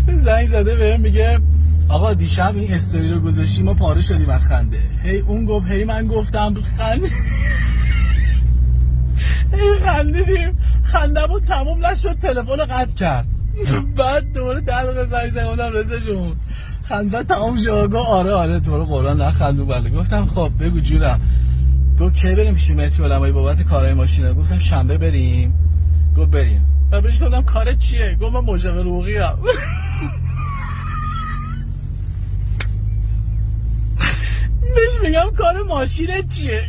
زنگ زده بهم میگه آقا دیشب این استوری رو گذاشتی ما پاره شدیم از خنده. هی اون گفت هی من گفتم خنده. هی خندیدیم خنده بود تموم نشد تلفن رو قطع کرد. بعد دوباره 10 دقیقه زنگ زدم رضا جون خنده تمام شد. گفت آره تو رو قرآن نخندون. بله گفتم خب بگو جونم. گفت کی بریم پیش مهدی علمایی بابت کارهای ماشینه؟ گفتم شنبه بریم. گفت بریم. و بهش گفتم کارت چیه؟ گفت من مشاور حقوقی ام. بهش میگم کار ماشینت چیه؟